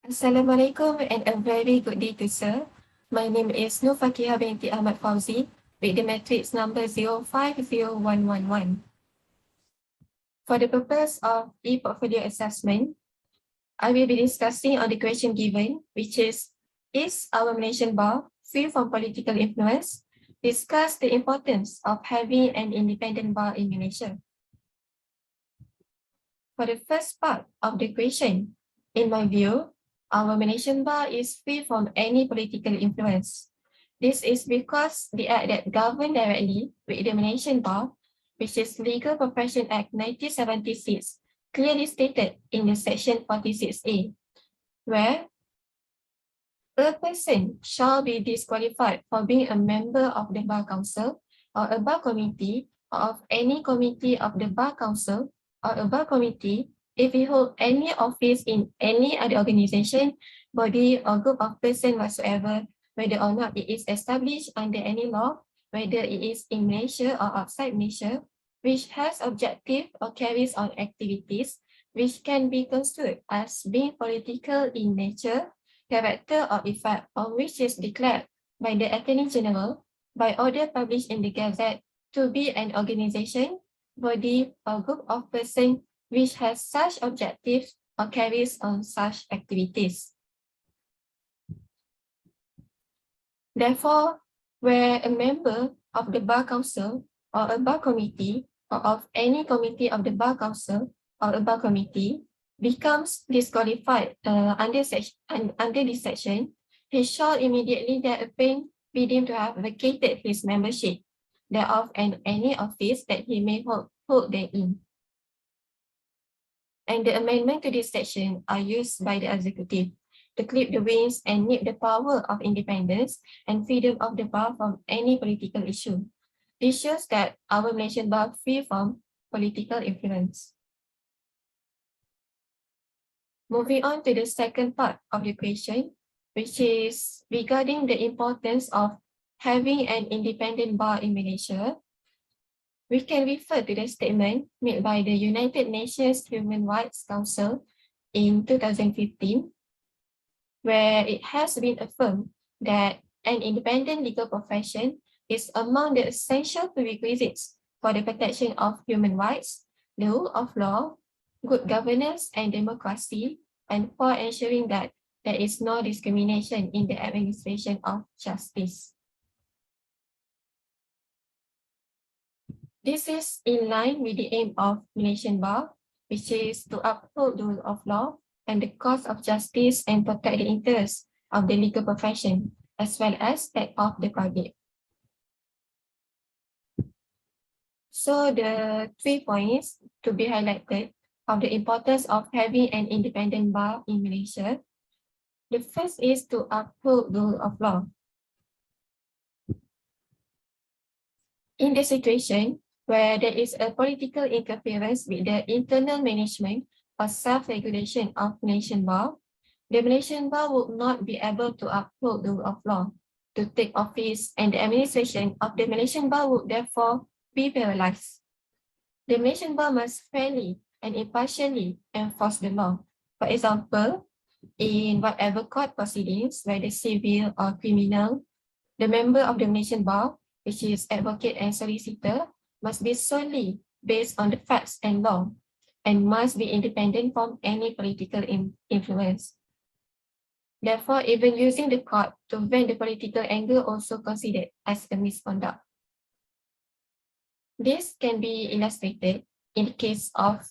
Assalamualaikum and a very good day to sir. My name is Faqihah binti AHMAD Fauzi with the matrix number 050111. For the purpose of e-portfolio assessment, I will be discussing on the question given, which is our Malaysian bar free from political influence? Discuss the importance of having an independent bar in Malaysia. For the first part of the question, in my view, our Malaysian bar is free from any political influence. This is because the act that govern directly with the Malaysian bar, which is Legal Profession Act 1976, clearly stated in the section 46A, where a person shall be disqualified for being a member of the Bar Council or a Bar Committee or of any committee of the Bar Council or a Bar Committee if he holds any office in any other organization, body, or group of persons whatsoever, whether or not it is established under any law, whether it is in Malaysia or outside Malaysia, which has objective or carries on activities which can be construed as being political in nature, character, or effect, or which is declared by the Attorney General by order published in the Gazette to be an organization, body, or group of persons which has such objectives or carries on such activities. Therefore, where a member of the Bar Council or a Bar Committee or of any committee of the Bar Council or a Bar Committee becomes disqualified under this section, he shall immediately thereupon be deemed to have vacated his membership thereof and any office that he may hold therein. And the amendment to this section are used by the executive to clip the wings and nip the power of independence and freedom of the bar from any political issue. This shows that our Malaysian bar free from political influence. Moving on to the second part of the question, which is regarding the importance of having an independent bar in Malaysia. We can refer to the statement made by the United Nations Human Rights Council in 2015, where it has been affirmed that an independent legal profession is among the essential prerequisites for the protection of human rights, the rule of law, good governance and democracy, and for ensuring that there is no discrimination in the administration of justice. This is in line with the aim of Malaysian Bar, which is to uphold the rule of law and the cause of justice and protect the interests of the legal profession, as well as that of the public. So the 3 points to be highlighted of the importance of having an independent bar in Malaysia. The first is to uphold the rule of law. In the situation where there is a political interference with the internal management or self-regulation of Malaysian bar, the Malaysian bar would not be able to uphold the rule of law to take office, and the administration of the Malaysian bar would therefore be paralyzed. The Malaysian bar must fairly and impartially enforce the law. For example, in whatever court proceedings, whether civil or criminal, the member of the Malaysian bar, which is advocate and solicitor, must be solely based on the facts and law and must be independent from any political influence. Therefore, even using the court to vent the political anger also considered as a misconduct. This can be illustrated in the case of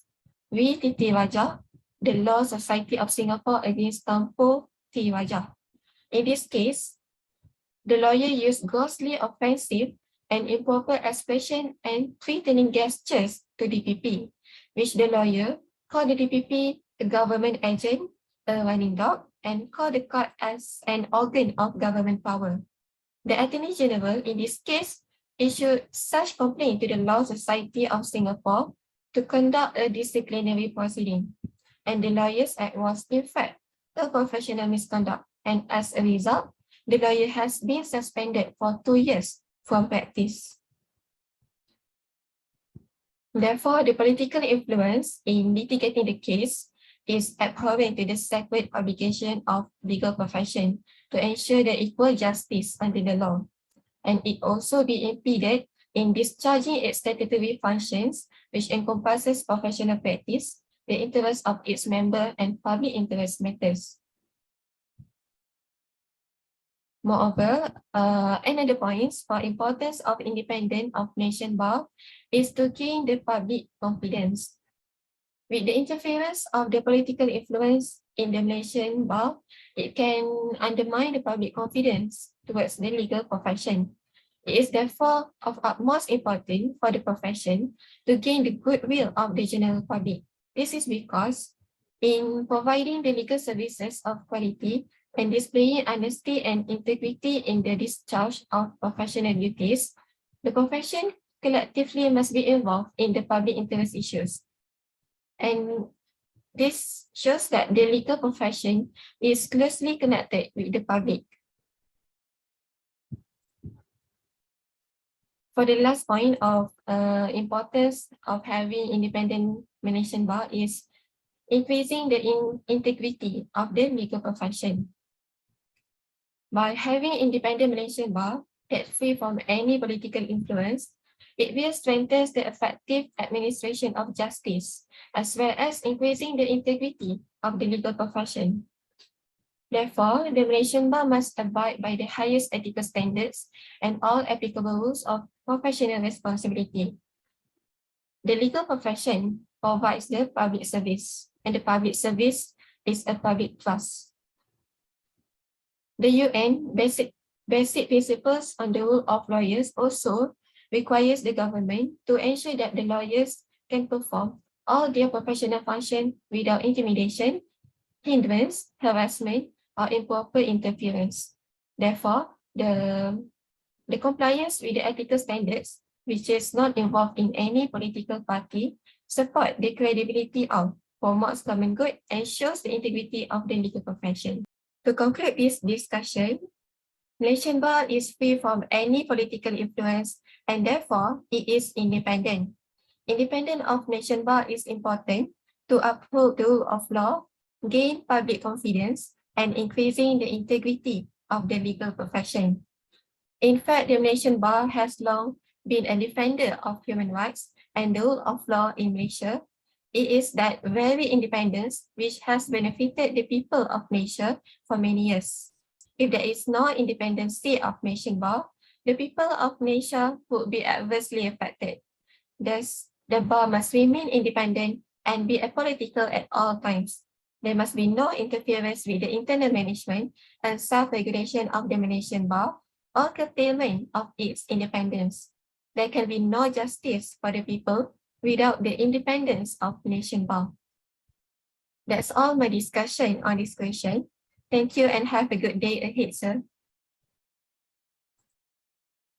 VTT Raja, the Law Society of Singapore against Tampo T. Raja. In this case, the lawyer used grossly offensive and improper expression and threatening gestures to DPP, which the lawyer called the DPP a government agent, a running dog, and called the court as an organ of government power. The Attorney General in this case issued such complaint to the Law Society of Singapore to conduct a disciplinary proceeding, and the Lawyers Act was in fact a professional misconduct, and as a result, the lawyer has been suspended for 2 years from practice. Therefore, the political influence in litigating the case is abhorrent to the sacred obligation of legal profession to ensure the equal justice under the law, and it also be impeded in discharging its statutory functions, which encompasses professional practice, the interest of its member, and public interest matters. Moreover, another point for importance of independence of Malaysian bar is to gain the public confidence. With the interference of the political influence in the Malaysian bar, it can undermine the public confidence towards the legal profession. It is therefore of utmost importance for the profession to gain the goodwill of the general public. This is because in providing the legal services of quality and displaying honesty and integrity in the discharge of professional duties, the profession collectively must be involved in the public interest issues. And this shows that the legal profession is closely connected with the public. For the last point of importance of having independent Malaysian bar is increasing the integrity of the legal profession. By having independent Malaysian bar that's free from any political influence, it will strengthen the effective administration of justice, as well as increasing the integrity of the legal profession. Therefore, the Malaysian bar must abide by the highest ethical standards and all applicable rules of professional responsibility. The legal profession provides the public service, and the public service is a public trust. The UN basic principles on the role of lawyers also requires the government to ensure that the lawyers can perform all their professional functions without intimidation, hindrance, harassment, or improper interference. Therefore, the compliance with the ethical standards, which is not involved in any political party, support the credibility of, promotes common good, and shows the integrity of the legal profession. To conclude this discussion, Malaysian bar is free from any political influence and therefore it is independent. Independence of Malaysian bar is important to uphold the rule of law, gain public confidence, and increasing the integrity of the legal profession. In fact, the Malaysian bar has long been a defender of human rights and the rule of law in Malaysia. It is that very independence which has benefited the people of Malaysia for many years. If there is no independent state of Malaysian bar, the people of Malaysia would be adversely affected. Thus, the bar must remain independent and be apolitical at all times. There must be no interference with the internal management and self-regulation of the Malaysian bar or curtailment of its independence. There can be no justice for the people without the independence of Malaysian bar. That's all my discussion on this question. Thank you and have a good day ahead, sir.